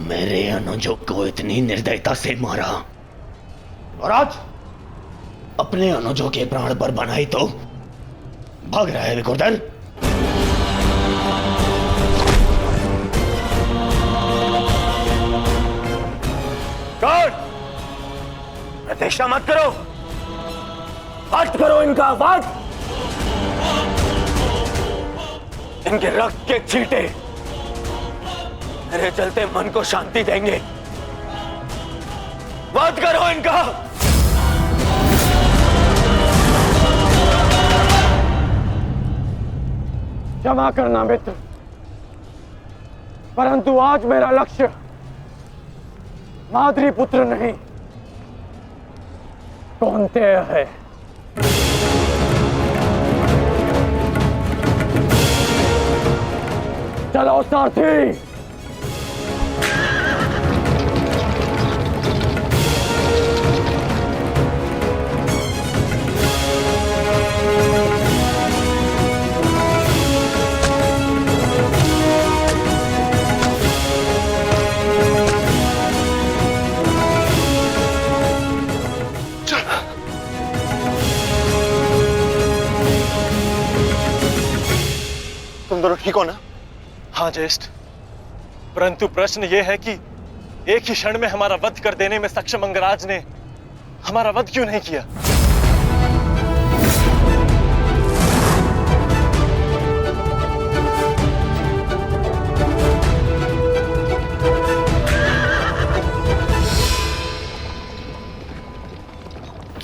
मेरे अनुजों को इतनी निर्दयता से मारा और आज अपने अनुजों के प्राण पर बनाई तो भाग रहा है विकुर्दन। कौन? प्रतीक्षा मत करो, वध करो इनका वध। इनके रक्त के छींटे मेरे चलते मन को शांति देंगे। वध करो इनका। क्षमा करना मित्र, परंतु आज मेरा लक्ष्य माद्री पुत्र नहीं कौन्तेय है। चलो सारथी। तुम दोनों ठीक हो ना? हाँ ज्येष्ठ, परंतु प्रश्न यह है कि एक ही क्षण में हमारा वध कर देने में सक्षम अंगराज ने हमारा वध क्यों नहीं किया?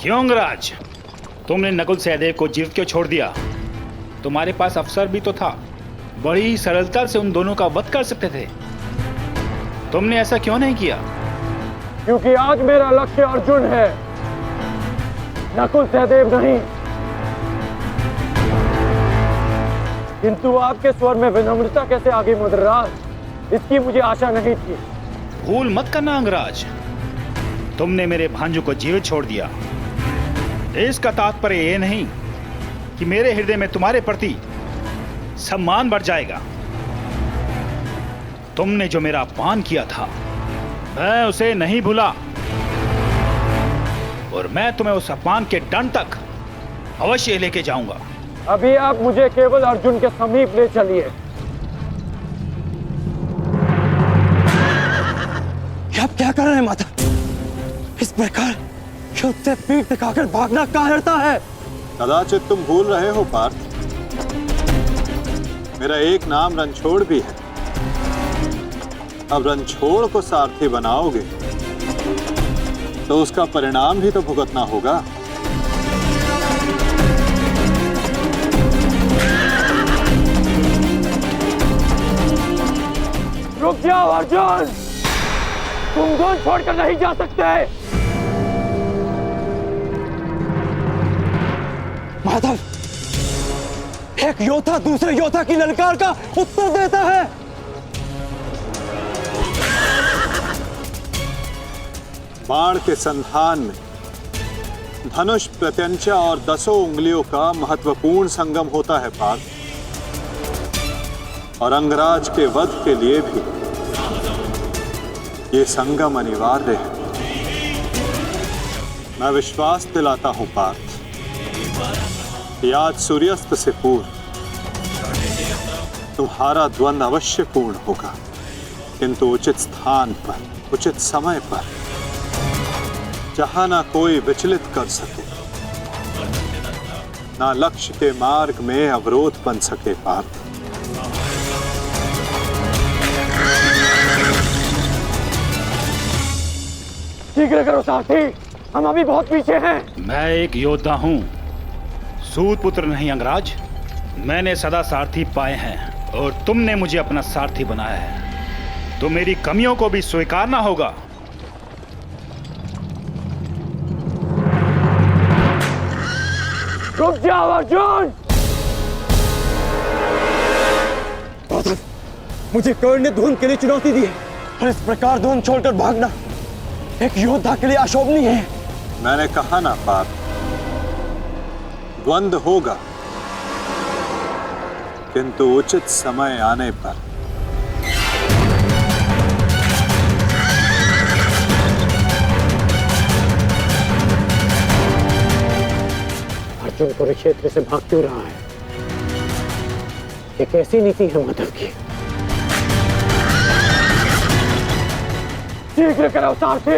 क्यों अंगराज, तुमने नकुल सहदेव को जीवित क्यों छोड़ दिया? तुम्हारे पास अवसर भी तो था, बड़ी ही सरलता से उन दोनों का वध कर सकते थे। तुमने ऐसा क्यों नहीं किया? क्योंकि आज मेरा लक्ष्य अर्जुन है, नकुल सहदेव नहीं। किंतु आपके स्वर में विनम्रता कैसे आ गई मद्रराज, इसकी मुझे आशा नहीं थी। भूल मत करना अंगराज, तुमने मेरे भांजू को जीवित छोड़ दिया। इसका तात्पर्य यह नहीं कि मेरे हृदय में तुम्हारे प्रति सम्मान बढ़ जाएगा। तुमने जो मेरा अपमान किया था मैं उसे नहीं भूला, और मैं तुम्हें उस अपमान के दंड तक अवश्य लेके जाऊंगा। अभी आप मुझे केवल अर्जुन के समीप ले चलिए। आप क्या कर रहे हैं माता? इस प्रकार युद्ध से पीठ दिखाकर भागना कायरता है। कदाचित तुम भूल रहे हो पार्थ, मेरा एक नाम रणछोड़ भी है। अब रणछोड़ को सारथी बनाओगे तो उसका परिणाम भी तो भुगतना होगा। रुक जाओ अर्जुन, तुम गोद छोड़कर नहीं जा सकते। माधव, एक योद्धा दूसरे योद्धा की ललकार का उत्तर देता है। बाण के संधान में धनुष, प्रत्यंचा और 10 उंगलियों का महत्वपूर्ण संगम होता है पार्थ, और अंगराज के वध के लिए भी ये संगम अनिवार्य है। मैं विश्वास दिलाता हूं पार्थ, आज सूर्यास्त से पूर्व तुम्हारा द्वंद अवश्य पूर्ण होगा, किंतु उचित स्थान पर, उचित समय पर, जहां ना कोई विचलित कर सके, ना लक्ष्य के मार्ग में अवरोध बन सके पार्थ। शीघ्र करो सारथी, हम अभी बहुत पीछे हैं। मैं एक योद्धा हूं, सूत पुत्र नहीं अंगराज। मैंने सदा सारथी पाए हैं और तुमने मुझे अपना सारथी बनाया है, तो मेरी कमियों को भी स्वीकारना होगा। रुक जाओ अर्जुन। मुझे कर्ण ने धुन के लिए चुनौती दी है, और इस प्रकार धुन छोड़कर भागना एक योद्धा के लिए अशोभनीय है। मैंने कहा ना पार्थ, द्वंद होगा, किंतु उचित समय आने पर। अर्जुन कुरुक्षेत्र से भाग क्यों रहा है? ये कैसी नीति है माधव की? शीघ्र करो सारथी।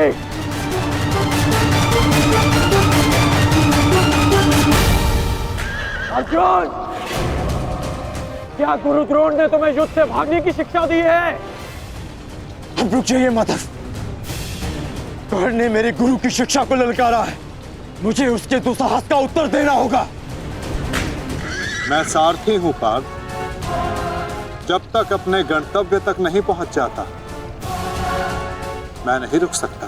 अर्जुन, क्या गुरु द्रोण ने तुम्हें युद्ध से भागने की शिक्षा दी है? अब रुक जाइए माधव। कर्ण ने मेरे गुरु की शिक्षा को ललकारा है, मुझे उसके दुस्साहस का उत्तर देना होगा। मैं सारथी हूं पार्थ। जब तक अपने गंतव्य तक नहीं पहुंच जाता मैं नहीं रुक सकता।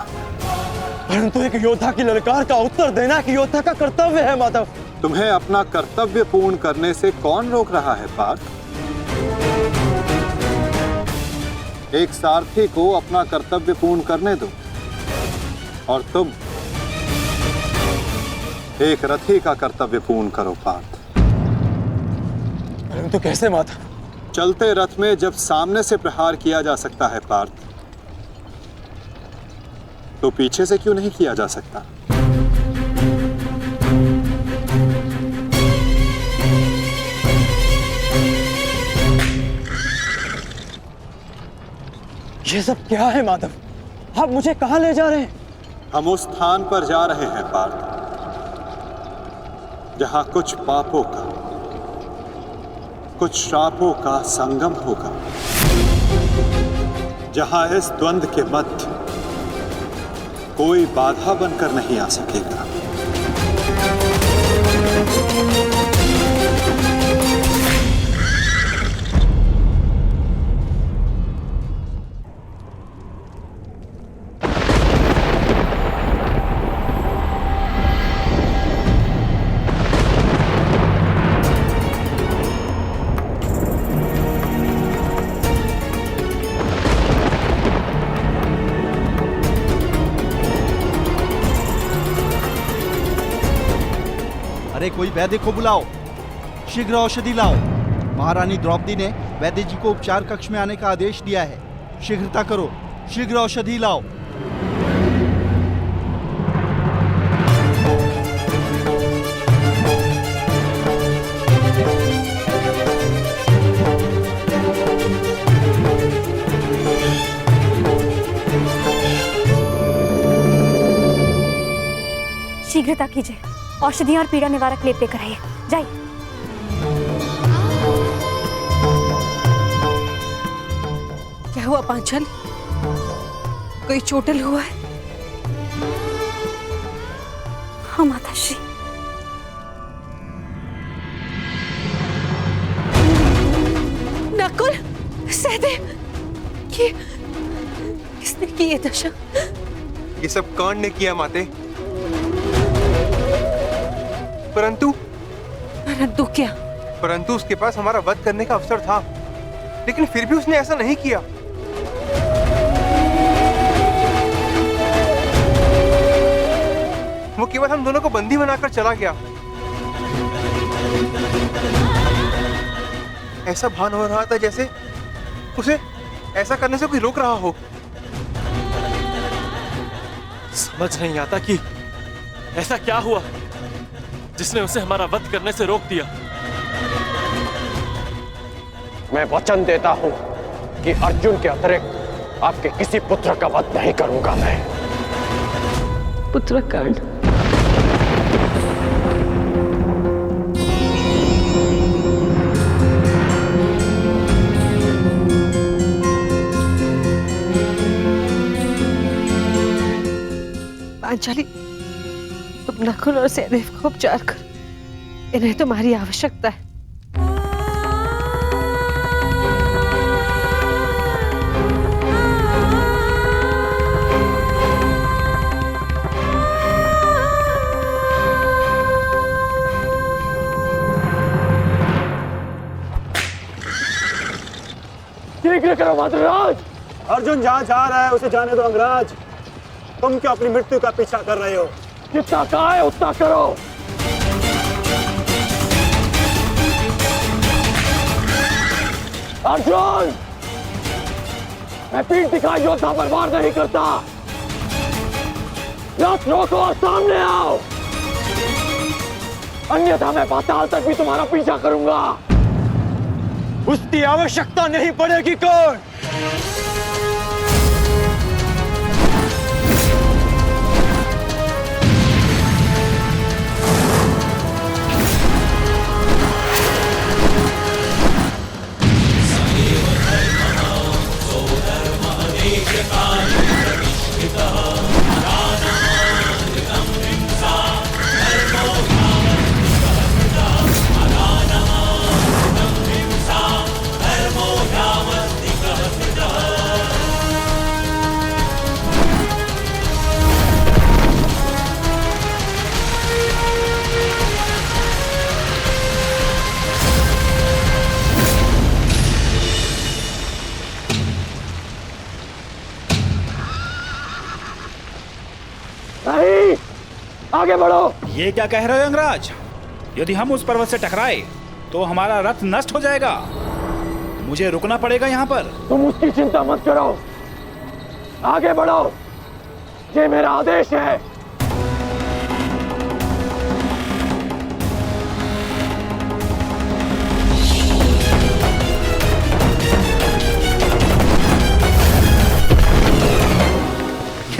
परंतु एक योद्धा की ललकार का उत्तर देना एक योद्धा का कर्तव्य है माधव। तुम्हें अपना कर्तव्य पूर्ण करने से कौन रोक रहा है पार्थ? एक सारथी को अपना कर्तव्य पूर्ण करने दो और तुम एक रथी का कर्तव्य पूर्ण करो पार्थ। परंतु कैसे माधव? चलते रथ में जब सामने से प्रहार किया जा सकता है पार्थ, तो पीछे से क्यों नहीं किया जा सकता? ये सब क्या है माधव? आप मुझे कहां ले जा रहे हैं? हम उस स्थान पर जा रहे हैं पार्थ जहां कुछ पापों का, कुछ श्रापों का संगम होगा, जहां इस द्वंद्व के मध्य कोई बाधा बनकर नहीं आ सकेगा। अरे कोई वैद्य को बुलाओ, शीघ्र औषधि लाओ। महारानी द्रौपदी ने वैद्य जी को उपचार कक्ष में आने का आदेश दिया है। शीघ्रता करो, शीघ्र औषधि लाओ। शीघ्रता कीजिए, औषधियां और पीड़ा निवारक लेप लेकर आइए। जाइए। क्या हुआ पांचाली? कोई चोटिल हुआ है? हाँ माताश्री। नकुल, सहदेव, ये किसने की ये दशा? ये सब कर्ण ने किया माते। परंतु क्या? परंतु उसके पास हमारा वध करने का अवसर था, लेकिन फिर भी उसने ऐसा नहीं किया। वो केवल हम दोनों को बंदी बनाकर चला गया। ऐसा भान हो रहा था जैसे उसे ऐसा करने से कोई रोक रहा हो। समझ नहीं आता कि ऐसा क्या हुआ जिसने उसे हमारा वध करने से रोक दिया। मैं वचन देता हूं कि अर्जुन के अतिरिक्त आपके किसी पुत्र का वध नहीं करूंगा मैं। पुत्र कर्ण, पांचाली, तुम नकुल और सहदेव को उपचार कर, इन्हें तुम्हारी आवश्यकता है। शीघ्र करो माद्रराज। अर्जुन जहां जा रहा है उसे जाने दो अंगराज। तुम क्यों अपनी मृत्यु का पीछा कर रहे हो? जितना कहा है उतना करो। अर्जुन, मैं पीठ दिखाई योद्धा पर वार नहीं करता। रथ रोको और सामने आओ। अन्यथा मैं पाताल तक भी तुम्हारा पीछा करूंगा। उसकी आवश्यकता नहीं पड़ेगी कौन। नहीं, आगे बढ़ो। ये क्या कह रहे हो यंगराज? यदि हम उस पर्वत से टकराए तो हमारा रथ नष्ट हो जाएगा। मुझे रुकना पड़ेगा यहाँ पर। तुम उसकी चिंता मत करो, आगे बढ़ो, ये मेरा आदेश है।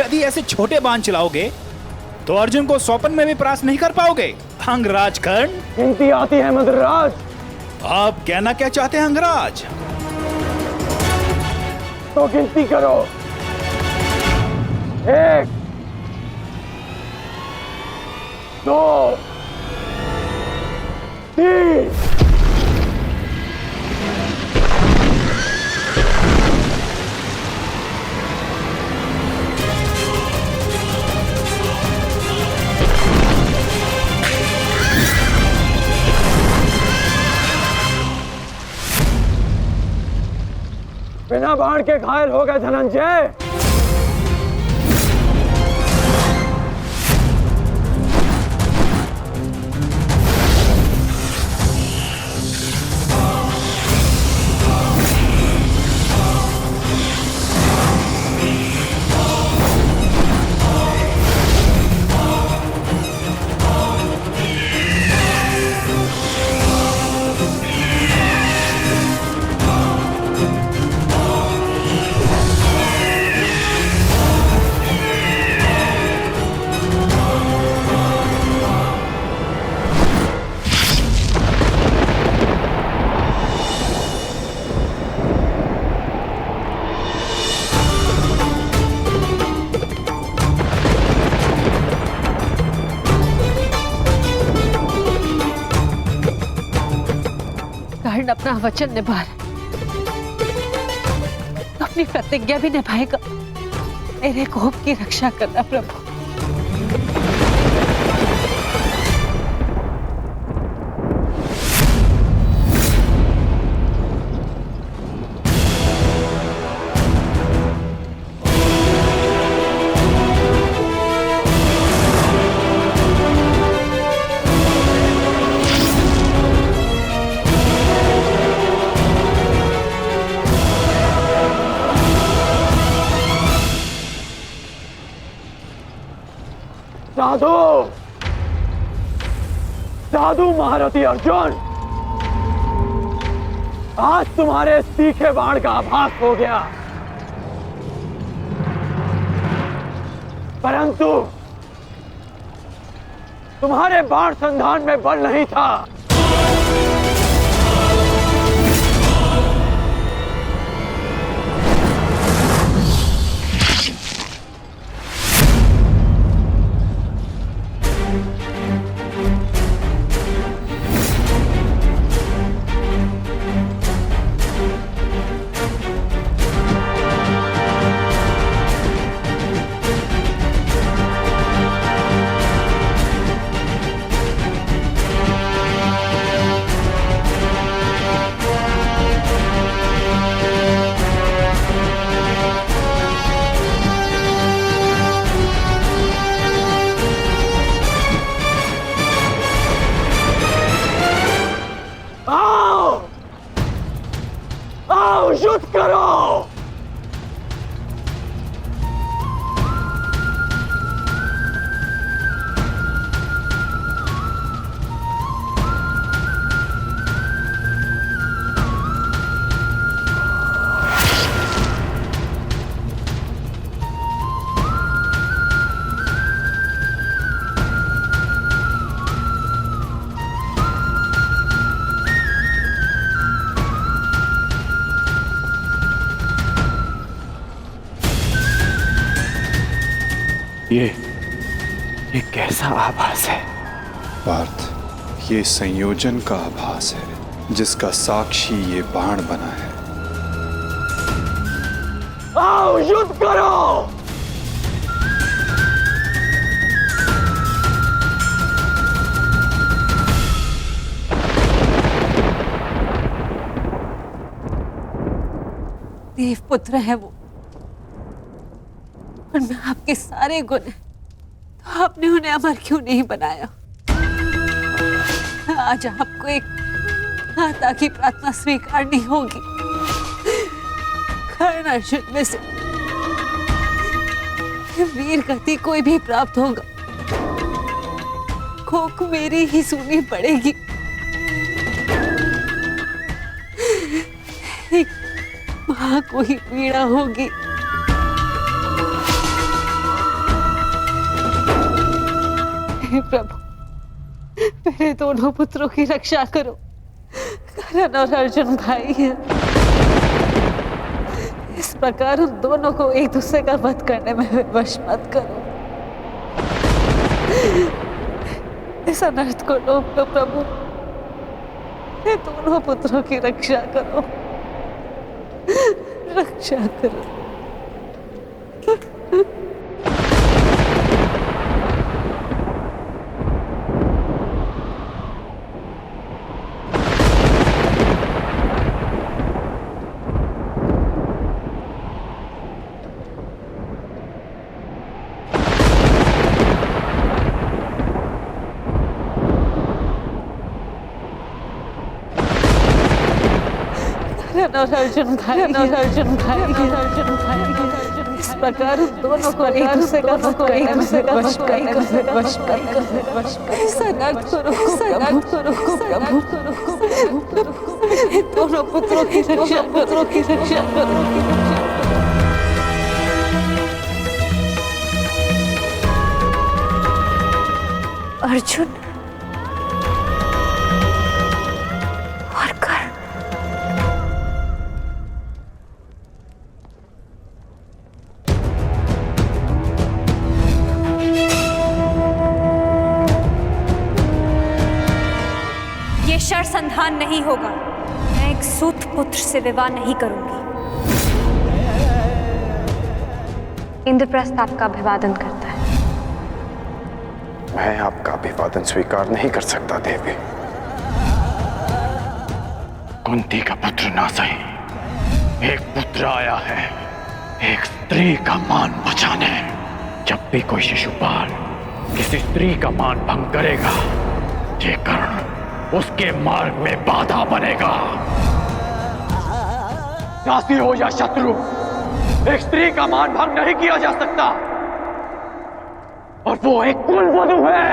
यदि ऐसे छोटे बाण चलाओगे तो अर्जुन को स्वपन में भी परास्त नहीं कर पाओगे। अंगराज कर्ण, गिनती आती है मद्रराज। आप कहना क्या चाहते हैं अंगराज? तो गिनती करो। 1, 2, 3। बिना बाण के घायल हो गए धनंजय। कर्ण अपना वचन निभा रहा है, अपनी प्रतिज्ञा भी निभाएगा। मेरे कोप की रक्षा करना प्रभु। साधु, साधु महारथी अर्जुन, आज तुम्हारे तीखे बाण का आभास हो गया, परंतु तुम्हारे बाण संधान में बल नहीं था। युद्ध करो। ये कैसा आभास है? पार्थ, ये संयोजन का आभास है जिसका साक्षी ये बाण बना है। आओ युद्ध करो। देवपुत्र है वो, और मैं आपके सारे गुण हैं, तो आपने उन्हें अमर क्यों नहीं बनाया? आज आपको एक माता की प्रार्थना स्वीकारनी होगी। कर्ण अर्जुन में से वीर गति कोई भी प्राप्त होगा, कोक मेरी ही सुननी पड़ेगी। एक मां को ही पीड़ा होगी। हे प्रभु, मेरे दोनों पुत्रों की रक्षा करो। कर्ण और अर्जुन भाई हैं। इस प्रकार उन दोनों को एक दूसरे का वध करने में विवश मत करो। इस अनर्थ को रोक लो प्रभु। ये दोनों पुत्रों की रक्षा करो, रक्षा करो। और अर्जुन भाई, अर्जुन भाई, अर्जुन भाई, इस प्रकार उन दोनों को एक दूसरे का वध करने में वश कर। इस अनर्थ को रोको प्रभु। दोनों पुत्रों की रक्षा करो। अर्जुन और कर्ण, ये शरसंधान नहीं होगा। मैं एक सूत पुत्र से विवाह नहीं करूंगी। इंद्रप्रस्थ आपका अभिवादन करता है। मैं आपका अभिवादन स्वीकार नहीं कर सकता देवी। कुंती का पुत्र ना सही, एक पुत्र आया है एक स्त्री का मान बचाने। जब भी कोई शिशुपाल किसी स्त्री का मान भंग करेगा, ये कर्ण उसके मार्ग में बाधा बनेगा। दासी हो या शत्रु, एक स्त्री का मान भंग नहीं किया जा सकता, और वो एक कुलवधू है।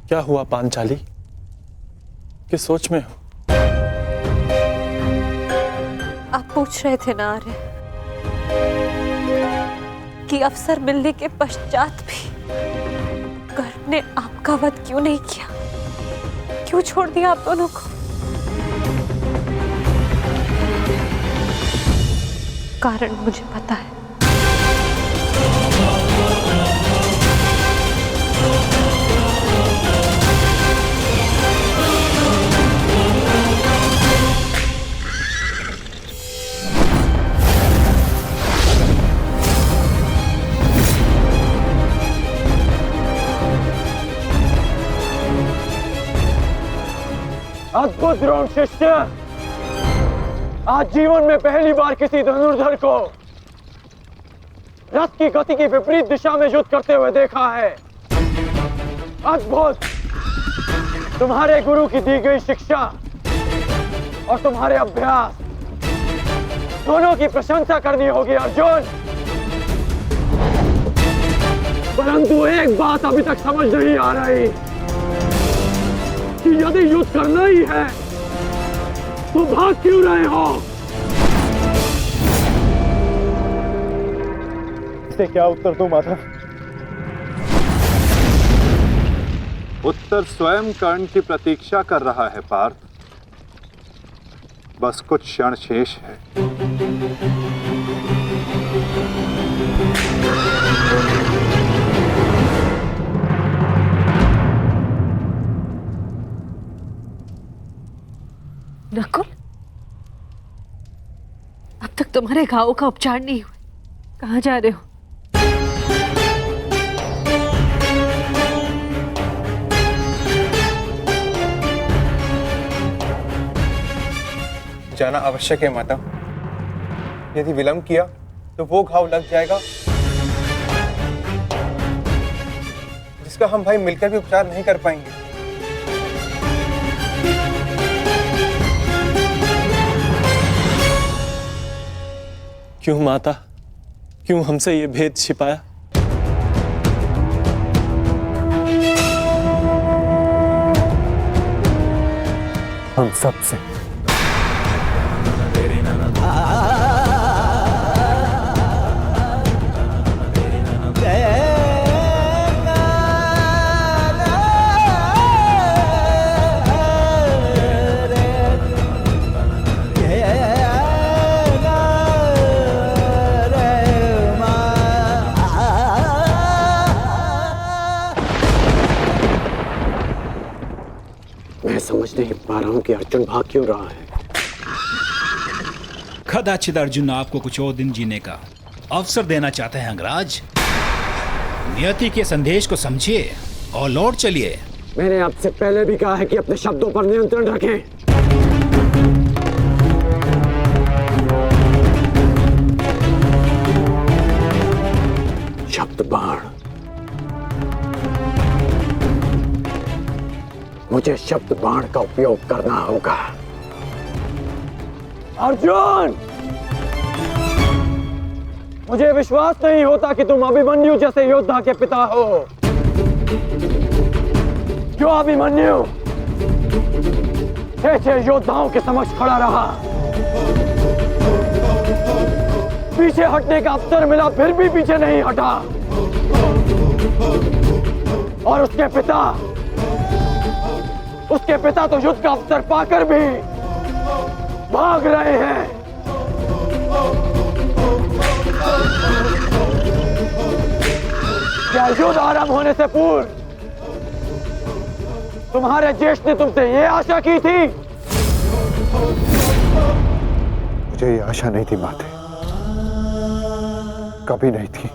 क्या हुआ पांचाली? किस सोच में हो? आप पूछ रहे थे ना आर्य कि अवसर मिलने के पश्चात भी कर्ण ने आपका वध क्यों नहीं किया, क्यों छोड़ दिया आप दोनों को? कारण मुझे पता है। अद्भुत द्रोण शिष्य, आज जीवन में पहली बार किसी धनुर्धर को रथ की गति की विपरीत दिशा में युद्ध करते हुए देखा है। अद्भुत! तुम्हारे गुरु की दी गई शिक्षा और तुम्हारे अभ्यास दोनों की प्रशंसा करनी होगी अर्जुन। परंतु एक बात अभी तक समझ नहीं आ रही कि यदि युद्ध करना ही है तो भाग क्यों रहे हो? इसे क्या उत्तर दूं माधव? उत्तर स्वयं कर्ण की प्रतीक्षा कर रहा है पार्थ। बस कुछ क्षण शेष है। नकुल, अब तक तुम्हारे घावों का उपचार नहीं हुआ। कहाँ जा रहे हो? जाना आवश्यक है माता। यदि विलंब किया तो वो घाव लग जाएगा जिसका हम भाई मिलकर भी उपचार नहीं कर पाएंगे। क्यों माता, क्यों हमसे ये भेद छिपाया? हम सब से। मैं समझ नहीं पा रहा हूं कि अर्जुन भाग क्यों रहा है। कदाचित अर्जुन आपको कुछ और दिन जीने का अवसर देना चाहते हैं अंगराज। नियति के संदेश को समझिए और लौट चलिए। मैंने आपसे पहले भी कहा है कि अपने शब्दों पर नियंत्रण रखें। शब्द बाण, मुझे शब्द बाण का उपयोग करना होगा। अर्जुन, मुझे विश्वास नहीं होता कि तुम अभिमन्यु जैसे योद्धा के पिता हो। क्यों अभिमन्यु 6 योद्धाओं के समक्ष खड़ा रहा, पीछे हटने का अवसर मिला फिर भी पीछे नहीं हटा, और उसके पिता तो युद्ध का अवसर पाकर भी भाग रहे हैं। क्या युद्ध आरंभ होने से पूर्व तुम्हारे ज्येष्ठ ने तुमसे ये आशा की थी? मुझे ये आशा नहीं थी माते, कभी नहीं थी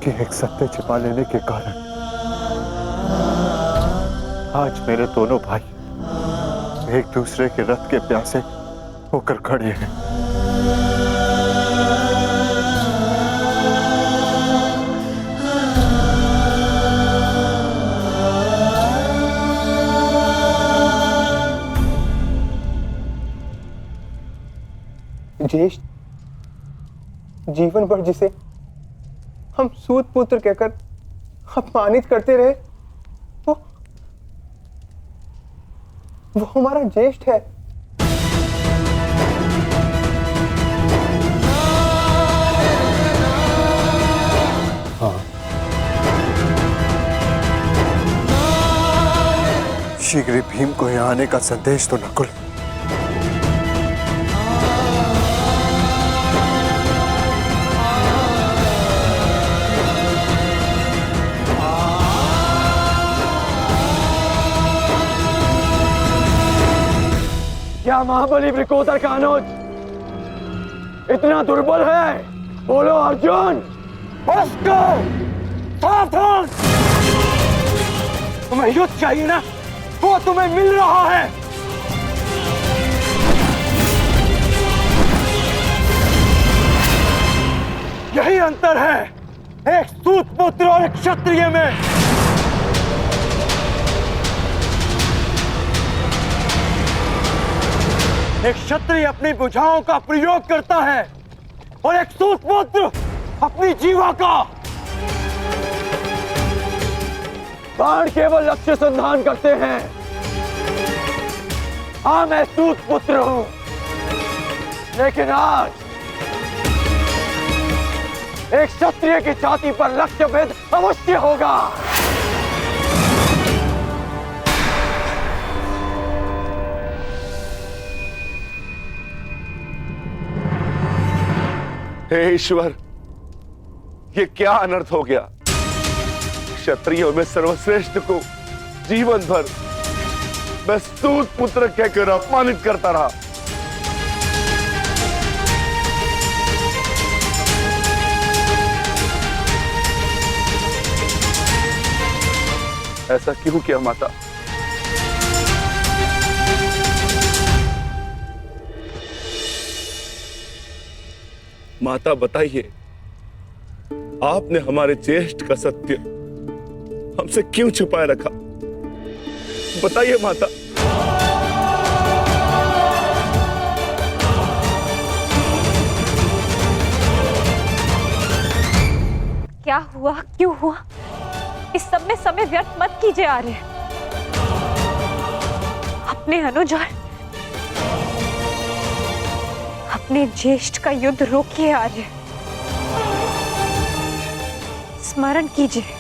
कि एक सत्य छिपा लेने के कारण आज मेरे दोनों भाई एक दूसरे के रथ के प्यासे होकर खड़े हैं। ज्येष्ठ जीवन भर जिसे हम सूत पुत्र कहकर अपमानित करते रहे, वो हमारा ज्येष्ठ है। हाँ, शीघ्र ही भीम को यहाँ आने का संदेश तो नकुल। क्या महाबली वृकोदर का अनुज इतना दुर्बल है? बोलो अर्जुन। सावधान, तुम्हें युद्ध चाहिए ना, वो तुम्हें मिल रहा है। यही अंतर है एक सूत पुत्र और एक क्षत्रिय में। एक क्षत्रिय अपनी भुजाओं का प्रयोग करता है और एक सूत पुत्र अपनी जीवा का। बाण केवल लक्ष्य संधान करते हैं। हाँ, मैं सूत पुत्र हूं, लेकिन आज एक क्षत्रिय की छाती पर लक्ष्य भेद अवश्य होगा। हे ईश्वर, ये क्या अनर्थ हो गया। क्षत्रियों में सर्वश्रेष्ठ को जीवन भर मैं सूत पुत्र कहकर अपमानित करता रहा। ऐसा क्यों किया माता? माता बताइए, आपने हमारे ज्येष्ठ का सत्य हमसे क्यों छुपाए रखा? बताइए माता। क्या हुआ, क्यों हुआ, इस सब में समय व्यर्थ मत कीजिए आर्य। अपने अनुज और अपने ज्येष्ठ का युद्ध रोकिए आर्य। स्मरण कीजिए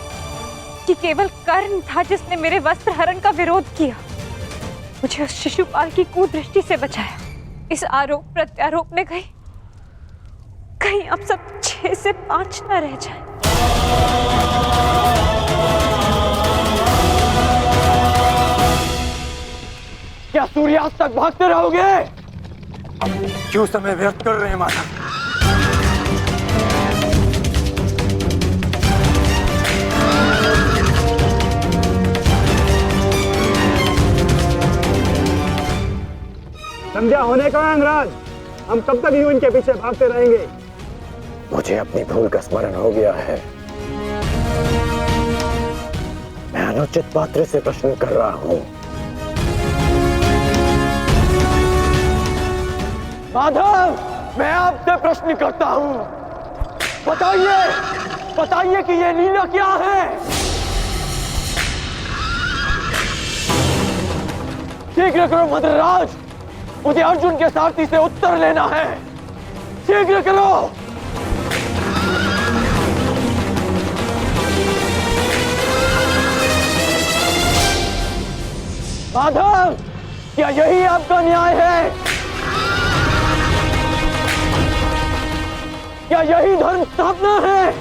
कि केवल कर्ण था जिसने मेरे वस्त्र हरण का विरोध किया, मुझे उस शिशुपाल की कुदृष्टि से बचाया। इस आरोप प्रत्यारोप में कहीं अब सब 6 से 5 न रह जाए। क्या सूर्यास्त तक भागते रहोगे? क्यों समय व्यर्थ कर रहे हैं माता? संध्या होने का अंगराज, हम कब तक यूं इनके पीछे भागते रहेंगे? मुझे अपनी भूल का स्मरण हो गया है। मैं अनुचित पात्र से प्रश्न कर रहा हूं। माधव, मैं आपसे प्रश्न करता हूं। बताइए, बताइए कि ये लीला क्या है? शीघ्र करो मद्रराज, मुझे अर्जुन के सारथी से उत्तर लेना है। शीघ्र करो। माधव, क्या यही आपका न्याय है? क्या यही धर्म स्थापना है?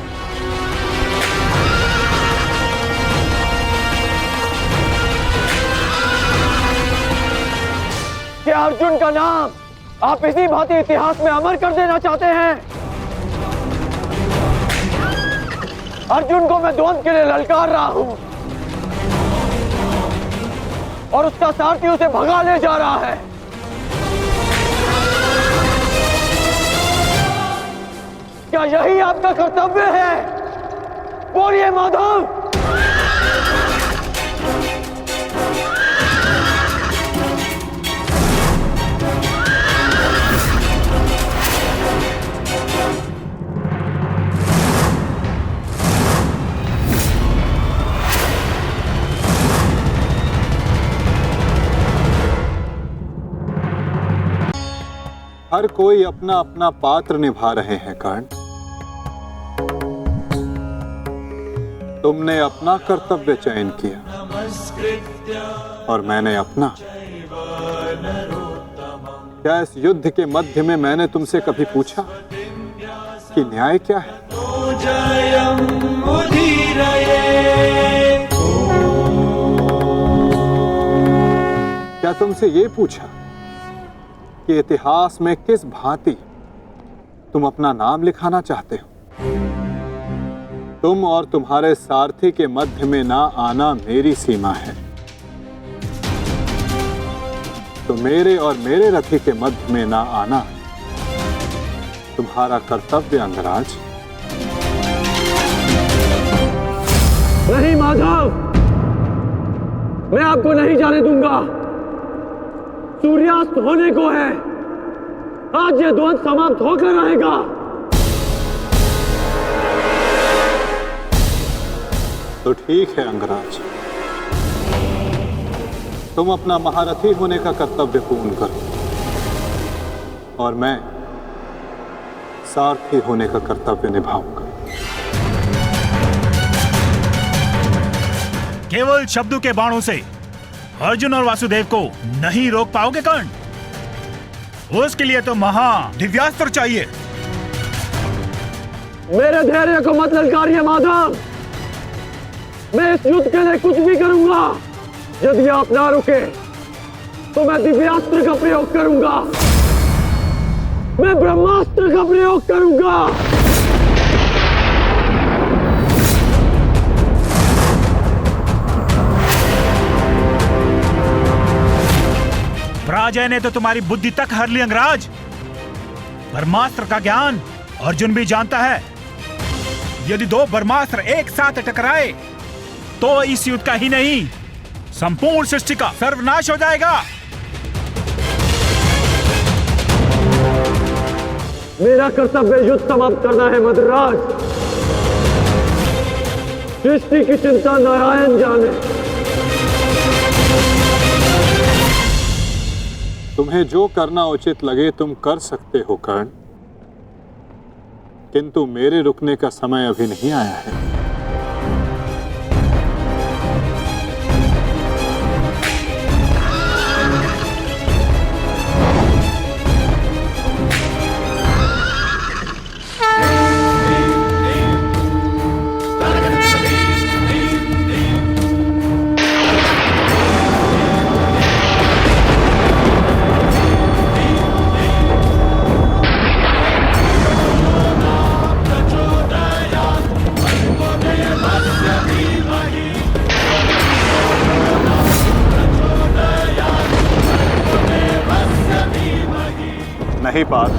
क्या अर्जुन का नाम आप इसी भांति इतिहास में अमर कर देना चाहते हैं? अर्जुन को मैं द्वंद्व के लिए ललकार रहा हूं और उसका सारथी उसे भगा ले जा रहा है। क्या यही आपका कर्तव्य है? बोलिए माधव। हर कोई अपना अपना पात्र निभा रहे हैं कर्ण। तुमने अपना कर्तव्य चयन किया और मैंने अपना। क्या इस युद्ध के मध्य में मैंने तुमसे कभी पूछा कि न्याय क्या है? क्या तुमसे ये पूछा कि इतिहास में किस भांति तुम अपना नाम लिखाना चाहते हो? तुम और तुम्हारे सारथी के मध्य में ना आना मेरी सीमा है, तो मेरे और मेरे रथी के मध्य में ना आना तुम्हारा कर्तव्य अंगराज। नहीं माधव, मैं आपको नहीं जाने दूंगा। सूर्यास्त होने को है, आज ये द्वंद्व समाप्त होकर रहेगा। तो ठीक है अंगराज, तुम अपना महारथी होने का कर्तव्य पूर्ण करो और मैं सारथी होने का कर्तव्य निभाऊंगा। केवल शब्दों के बाणों से अर्जुन और वासुदेव को नहीं रोक पाओगे कर्ण। उसके लिए तो महा दिव्यास्त्र चाहिए। मेरे धैर्य को मत ललकारिए माधव, मैं इस युद्ध के लिए कुछ भी करूंगा। यदि आप ना रुके तो मैं दिव्यास्त्र का प्रयोग करूंगा, मैं ब्रह्मास्त्र का प्रयोग करूंगा। पराजय ने तो तुम्हारी बुद्धि तक हर ली अंगराज। ब्रह्मास्त्र का ज्ञान अर्जुन भी जानता है। यदि दो ब्रह्मास्त्र एक साथ टकराए तो इस युद्ध का ही नहीं, संपूर्ण सृष्टि का सर्वनाश हो जाएगा। मेरा कर्तव्य युद्ध समाप्त करना है मद्राज। सृष्टि की चिंता नारायण जाने। तुम्हें जो करना उचित लगे तुम कर सकते हो कर्ण, किंतु मेरे रुकने का समय अभी नहीं आया है। नहीं पार्थ,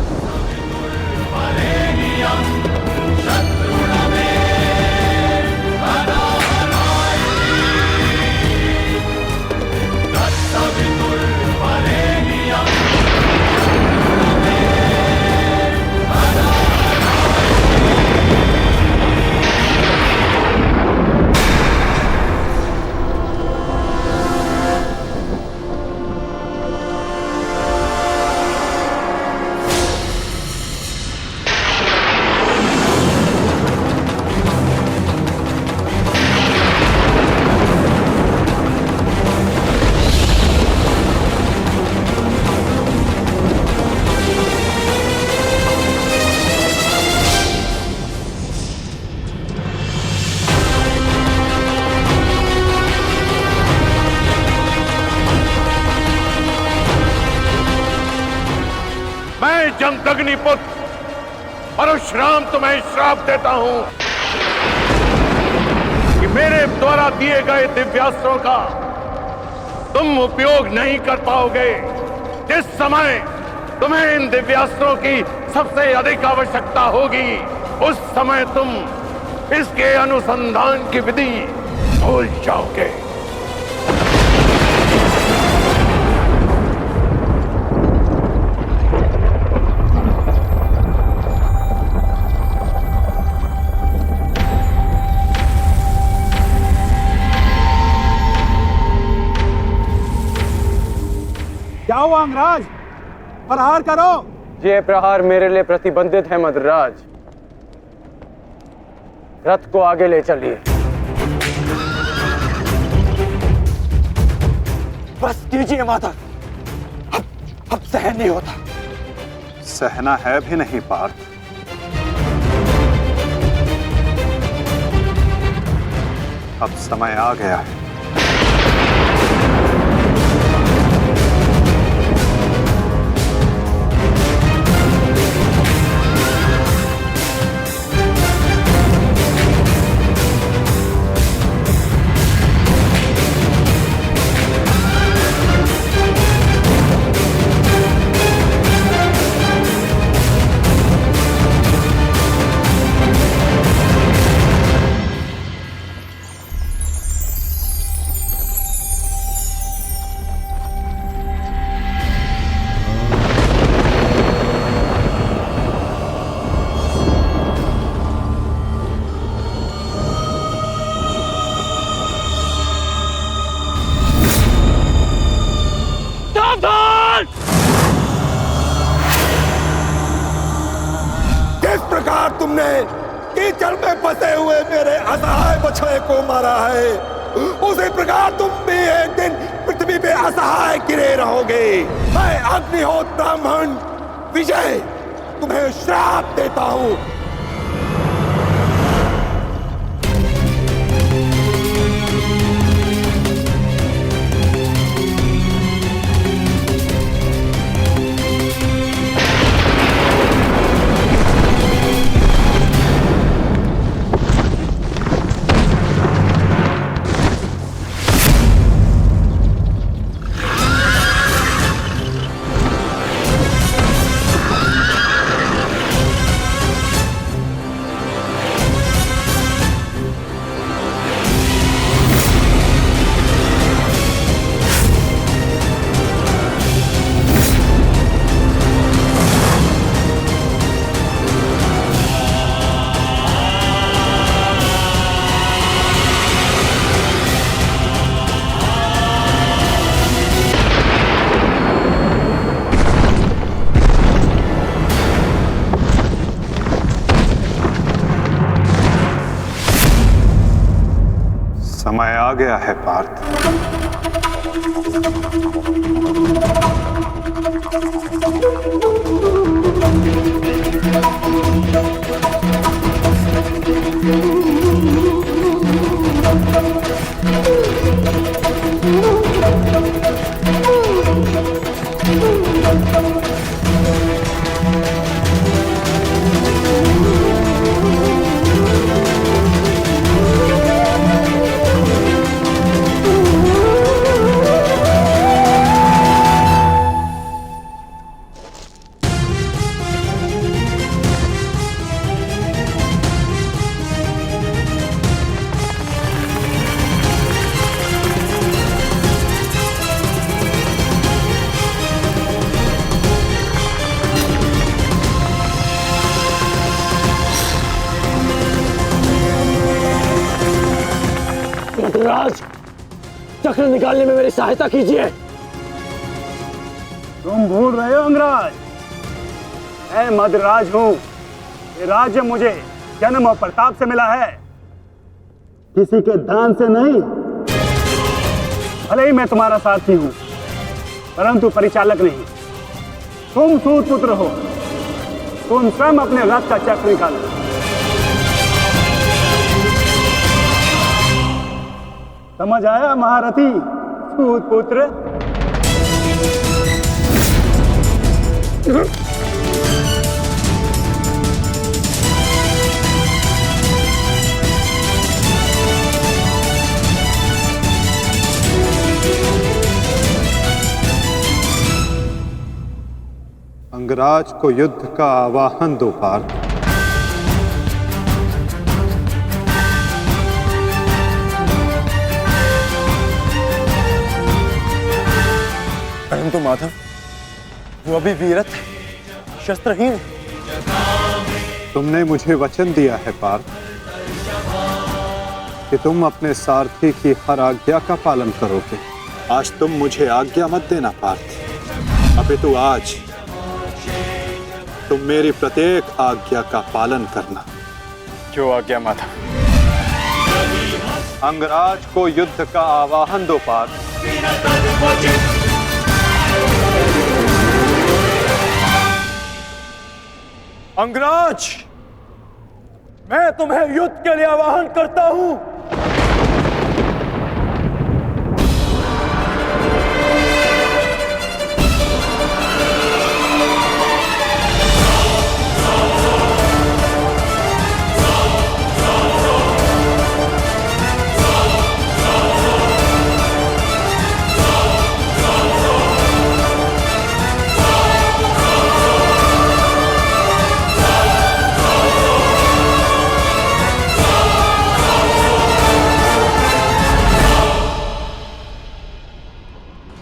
अग्निपुत्र परशुराम तुम्हें श्राप देता हूं कि मेरे द्वारा दिए गए दिव्यास्त्रों का तुम उपयोग नहीं कर पाओगे। जिस समय तुम्हें इन दिव्यास्त्रों की सबसे अधिक आवश्यकता होगी, उस समय तुम इसके अनुसंधान की विधि भूल जाओगे। क्या हुआ अंगराज? प्रहार करो। ये प्रहार मेरे लिए प्रतिबंधित है मद्राज। रथ को आगे ले चलिए। बस कीजिए माता, अब सहन नहीं होता। सहना है भी नहीं पार्थ। अब समय आ गया है। प्रकार तुमने कीचड़ में फंसे हुए मेरे असहाय बछड़े को मारा है, उसी प्रकार तुम भी एक दिन पृथ्वी पे असहाय गिरे रहोगे। मैं अग्निहोत्र ब्राह्मण विजय तुम्हें श्राप देता हूं। समय आ गया है पार्थ। राज, चक्र निकालने में मेरी सहायता कीजिए। तुम भूल रहे हो अंगराज, मैं मद्राज हूं। ये राज्य मुझे जन्म और प्रताप से मिला है, किसी के दान से नहीं। भले ही मैं तुम्हारा साथी हूं, परंतु परिचालक नहीं। तुम सूत पुत्र हो, तुम स्वयं अपने रथ का चक्र निकालो। समझ आया महारथी सूत पुत्र? अंगराज को युद्ध का आवाहन दो पार्थ। परंतु माधव, वो अभी वीरत है, शस्त्रहीन। तुमने मुझे वचन दिया है पार्थ कि तुम अपने सारथी की हर आज्ञा का पालन करोगे। आज तुम मुझे आज्ञा मत देना पार्थ, अपितु आज तुम मेरी प्रत्येक आज्ञा का पालन करना। जो आज्ञा माधव। अंगराज को युद्ध का आवाहन दो पार्थ। अंगराज, मैं तुम्हें युद्ध के लिए आवाहन करता हूं।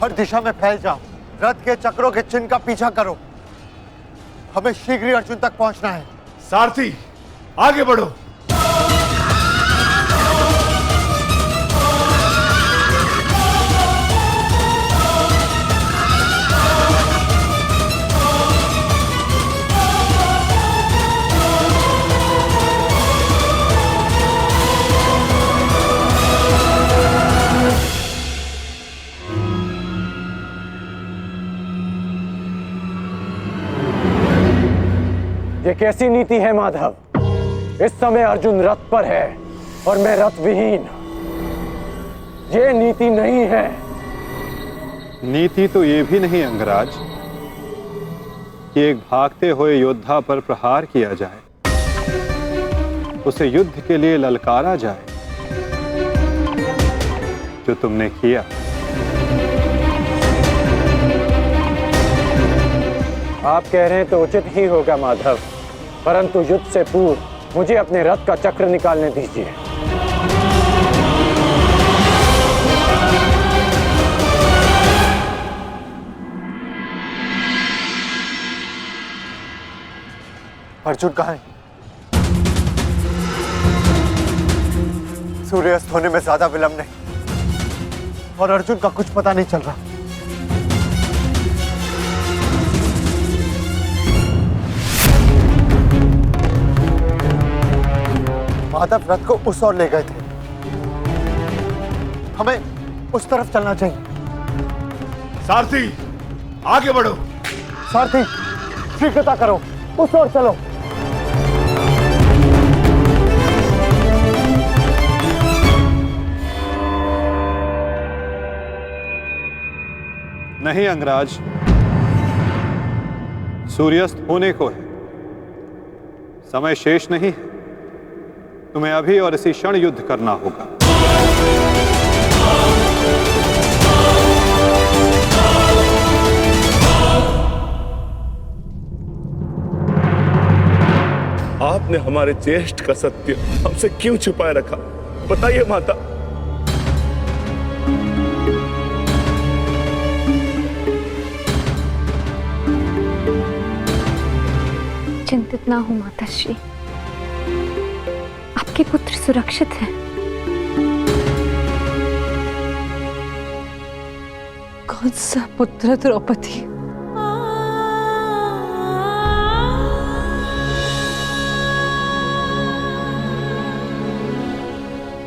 हर दिशा में फैल जाओ, रथ के चक्रों के चिन्ह का पीछा करो। हमें शीघ्र ही अर्जुन तक पहुंचना है। सारथी, आगे बढ़ो। ये कैसी नीति है माधव? इस समय अर्जुन रथ पर है और मैं रथ विहीन। ये नीति नहीं है। नीति तो ये भी नहीं अंगराज कि एक भागते हुए योद्धा पर प्रहार किया जाए, उसे युद्ध के लिए ललकारा जाए, जो तुमने किया। आप कह रहे हैं तो उचित ही होगा माधव, परंतु युद्ध से पूर्व मुझे अपने रथ का चक्र निकालने दीजिए। अर्जुन कहाँ है? सूर्यास्त होने में ज्यादा विलंब नहीं और अर्जुन का कुछ पता नहीं चल रहा। माधव रथ को उस ओर ले गए थे, हमें उस तरफ चलना चाहिए। सारथी आगे बढ़ो। सारथी शीघ्रता करो, उस ओर चलो। नहीं अंगराज, सूर्यास्त होने को है, समय शेष नहीं है। तुम्हें अभी और इसी क्षण युद्ध करना होगा। आपने हमारे ज्येष्ठ का सत्य हमसे क्यों छुपाए रखा? बताइए माता। चिंतित ना हो माताश्री, आपके पुत्र सुरक्षित हैं। कौन सा पुत्र द्रौपदी?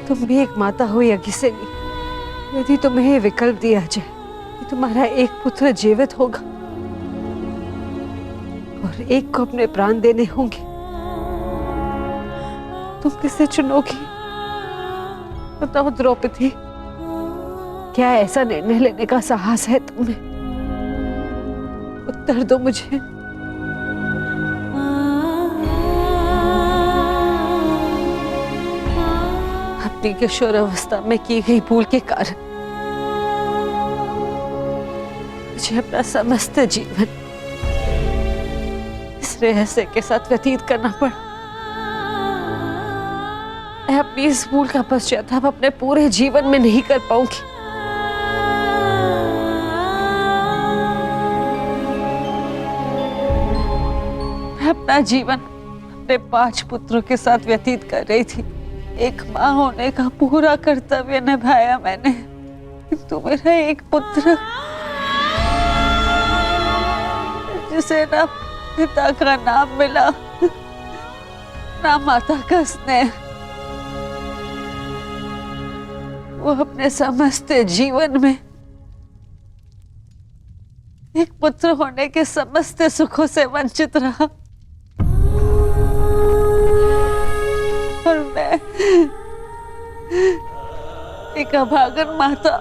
तुम भी एक माता हो यज्ञसेनी, यदि तुम्हें ये विकल्प दिया जाए कि तुम्हारा एक पुत्र जीवित होगा और एक को अपने प्राण देने होंगे, तुम किसे चुनोगी? बताओ द्रौपदी, क्या ऐसा निर्णय लेने का साहस है तुम्हें? उत्तर दो मुझे। अपनी किशोरावस्था में की गई भूल के कारण मुझे अपना समस्त जीवन इस रहस्य के साथ व्यतीत करना पड़ा। मैं अपनी इस भूल का पश्चाताप अपने पूरे जीवन में नहीं कर पाऊंगी। मैं अपना जीवन अपने 5 पुत्रों के साथ व्यतीत कर रही थी। एक माँ होने का पूरा कर्तव्य निभाया मैंने, किंतु मेरा एक पुत्र जिसे ना पिता का नाम मिला ना माता का स्नेह, वो अपने समस्त जीवन में एक पुत्र होने के समस्त सुखों से वंचित रहा और मैं एक अभागन माता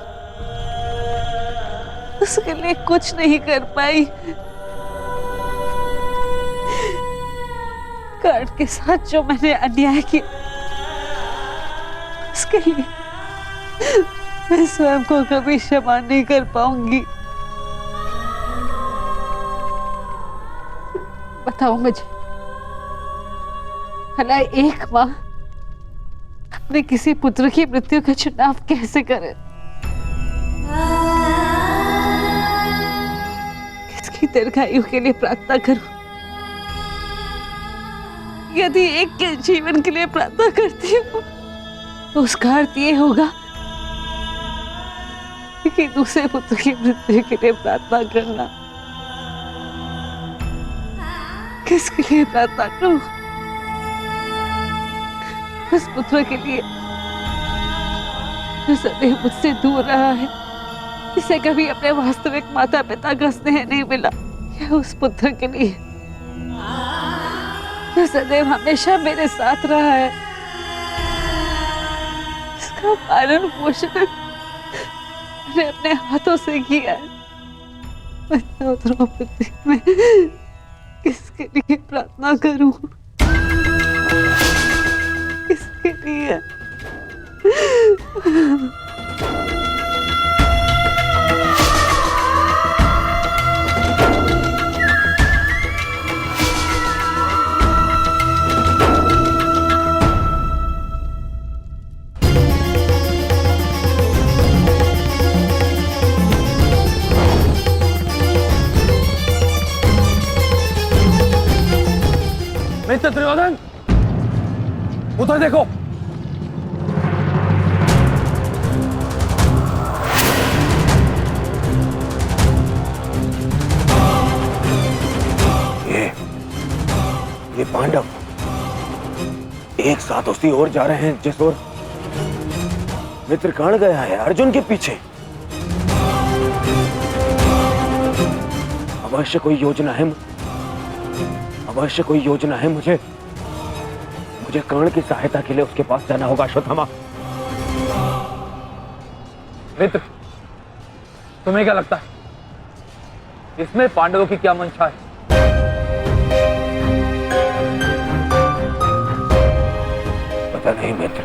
उसके लिए कुछ नहीं कर पाई। कर्ण के साथ जो मैंने अन्याय किया उसके लिए मैं स्वयं को कभी क्षमा नहीं कर पाऊंगी। बताओ मुझे, भला एक माँ अपने किसी पुत्र की मृत्यु का चुनाव कैसे करे? किसकी दीर्घायु के लिए प्रार्थना करूं? यदि एक के जीवन के लिए प्रार्थना करती हूँ तो उसका अर्थ ये होगा कि दूसरे पुत्र की मृत्यु के लिए प्रार्थना करना। किसके लिए प्रार्थना करूं? उस पुत्र के लिए जो सदैव मुझसे दूर रहा है, जिसे कभी अपने वास्तविक माता पिता का स्नेह नहीं मिला, या उस पुत्र के लिए जो सदैव हमेशा मेरे साथ रहा है, इसका पालन पोषण मैंने अपने हाथों से किया है। बताओ द्रौपदी, मैं किसके लिए प्रार्थना करूं? किसके लिए? मित्र दुर्योधन, उधर देखो। ये पांडव एक साथ उसी ओर जा रहे हैं जिस ओर मित्र कर्ण गया है, अर्जुन के पीछे। अवश्य कोई योजना है, अवश्य कोई योजना है। मुझे कर्ण की सहायता के लिए उसके पास जाना होगा। अश्वत्थामा, मित्र, तुम्हें क्या लगता है इसमें पांडवों की क्या मंशा है? पता नहीं मित्र,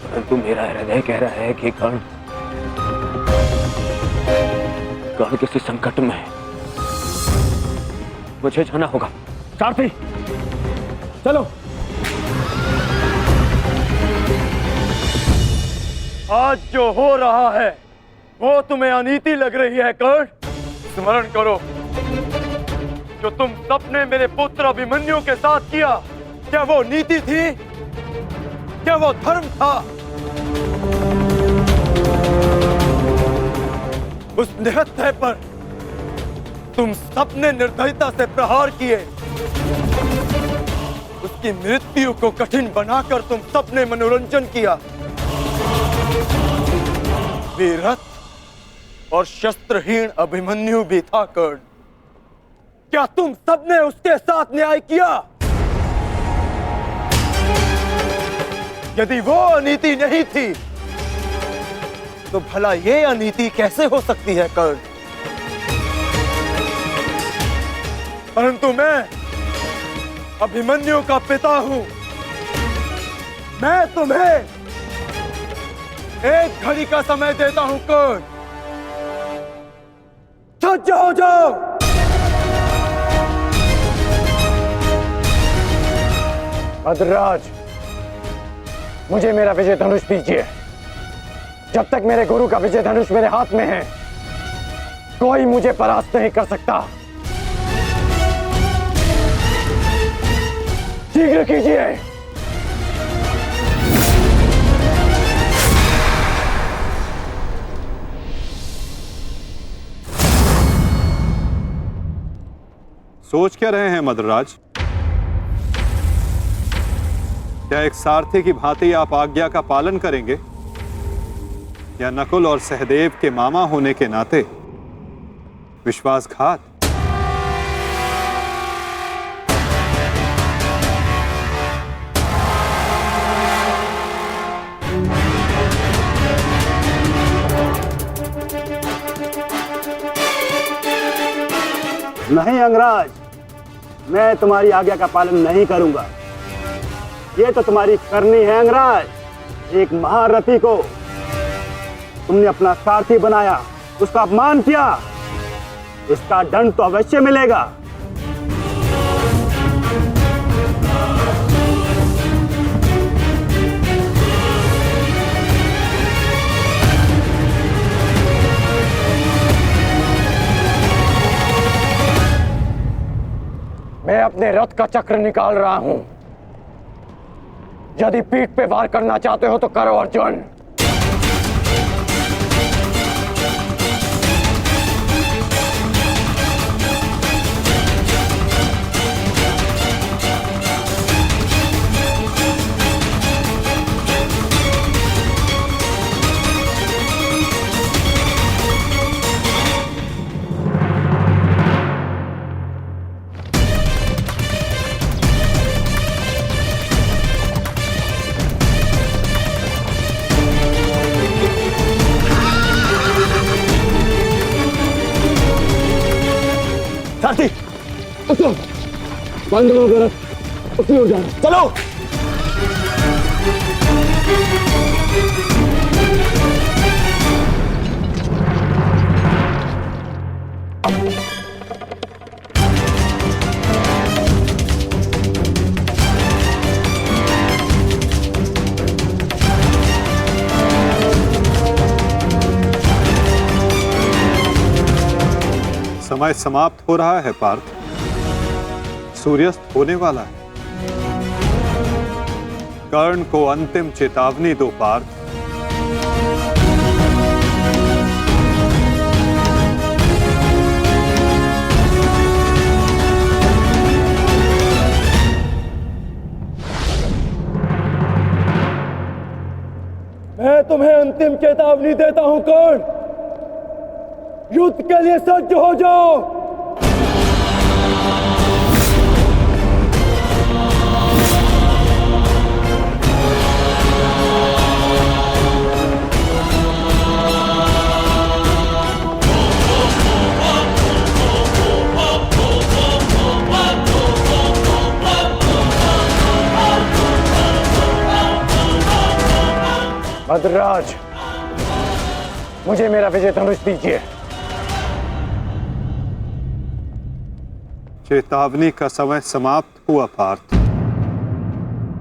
परंतु मेरा हृदय कह रहा है कि कर्ण किसी संकट में है। मुझे जाना होगा। सारथी, चलो। आज जो हो रहा है वो तुम्हें अनीति लग रही है कर्ण? स्मरण करो, जो तुम सबने मेरे पुत्र अभिमन्यु के साथ किया, क्या वो नीति थी? क्या वो धर्म था? उस निहत्थे पर तुम सबने निर्दयता से प्रहार किए। उसकी मृत्यु को कठिन बनाकर तुम सबने मनोरंजन किया। वीरथ और शस्त्रहीन अभिमन्यु भी था कर्ण। क्या तुम सबने उसके साथ न्याय किया? यदि वो अनीति नहीं थी तो भला ये अनीति कैसे हो सकती है कर्ण? परंतु मैं अभिमन्यु का पिता हूं। मैं तुम्हें एक घड़ी का समय देता हूं कर्ण। सज्ज हो जाओ। भद्रराज, मुझे मेरा विजय धनुष दीजिए। जब तक मेरे गुरु का विजय धनुष मेरे हाथ में है, कोई मुझे परास्त नहीं कर सकता। शीघ्र कीजिए। सोच क्या रहे हैं मद्रराज? क्या एक सारथी की भांति आप आज्ञा का पालन करेंगे, या नकुल और सहदेव के मामा होने के नाते विश्वासघात? नहीं अंगराज, मैं तुम्हारी आज्ञा का पालन नहीं करूंगा। ये तो तुम्हारी करनी है अंगराज। एक महारथी को तुमने अपना सारथी बनाया, उसका अपमान किया, इसका दंड तो अवश्य मिलेगा। मैं अपने रथ का चक्र निकाल रहा हूं। यदि पीठ पे वार करना चाहते हो तो करो अर्जुन। रुको, बंद करो गरज, उसी हो जाए। चलो। समय समाप्त हो रहा है पार्थ, सूर्यास्त होने वाला है। कर्ण को अंतिम चेतावनी दो पार्थ। मैं तुम्हें अंतिम चेतावनी देता हूं कर्ण, युद्ध के लिए सज्ज हो जाओ। भद्रराज, मुझे मेरा विजय धनुष दीजिए। चेतावनी का समय समाप्त हुआ पार्थ,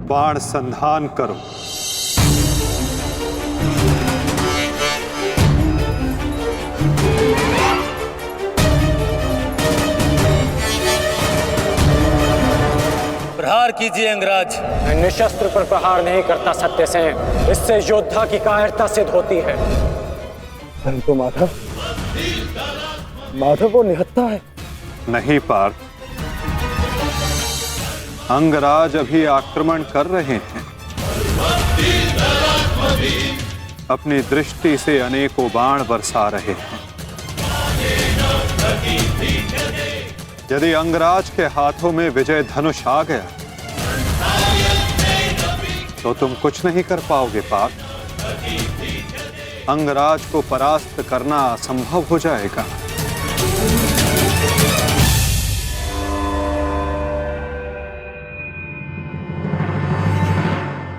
बाण संधान करो। प्रहार कीजिए अंगराज। मैं निशस्त्र पर प्रहार नहीं करता सत्यसेन, इससे योद्धा की कायरता सिद्ध होती है। परंतु माधव, माधव वो निहत्था है। नहीं पार्थ, अंगराज अभी आक्रमण कर रहे हैं। अपनी दृष्टि से अनेकों बाण बरसा रहे हैं। यदि अंगराज के हाथों में विजय धनुष आ गया तो तुम कुछ नहीं कर पाओगे पार्थ। अंगराज को परास्त करना असंभव हो जाएगा।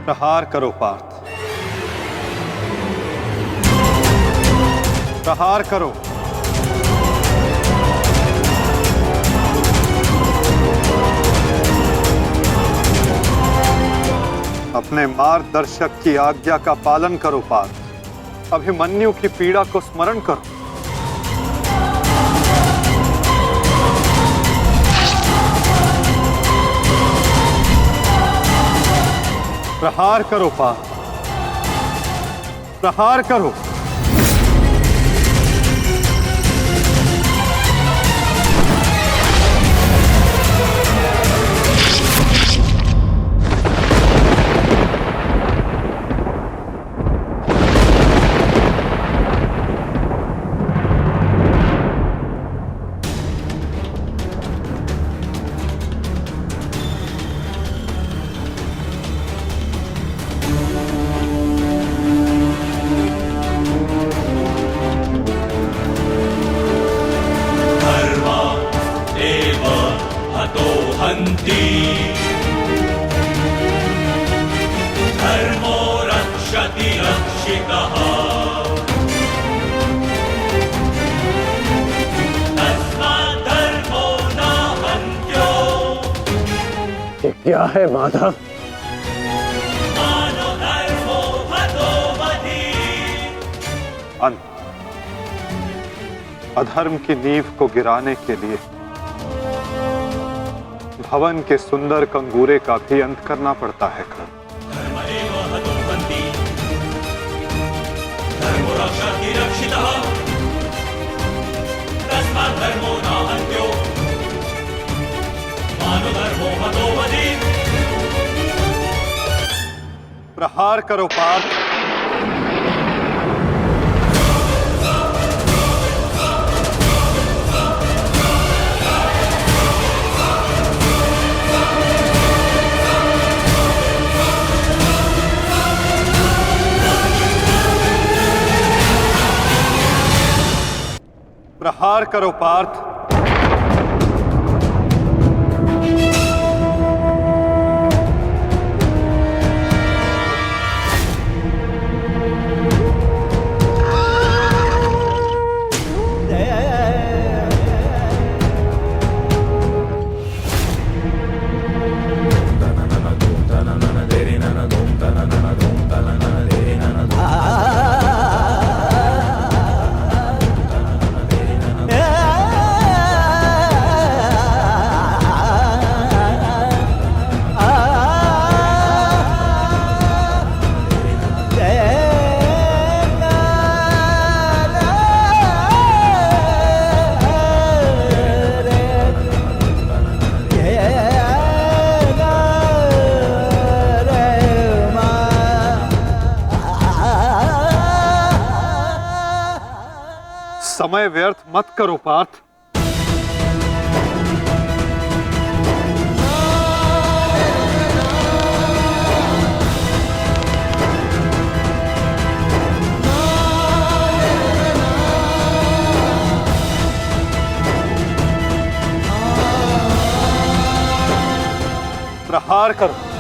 प्रहार करो पार्थ, प्रहार करो। अपने मार्गदर्शक की आज्ञा का पालन करो पार्थ। अभिमन्यु की पीड़ा को स्मरण करो। प्रहार करो पार्थ, प्रहार करो। धर्मो रक्षति रक्षितः तस्मात् धर्मो न हन्त्यो। ये क्या है माधव? मानो धर्मो हतो वधि। अंत अधर्म की नींव को गिराने के लिए भवन के सुंदर कंगूरे का भी अंत करना पड़ता है। धर्मदेव हतो हन्ति धर्मो रक्षति रक्षितः तस्मात् धर्मो न हन्त्यो मानो धर्मो हतो वधि। प्रहार करो पार्थ, प्रहार करो पार्थ। समय व्यर्थ मत करो पार्थ। प्रहार करो।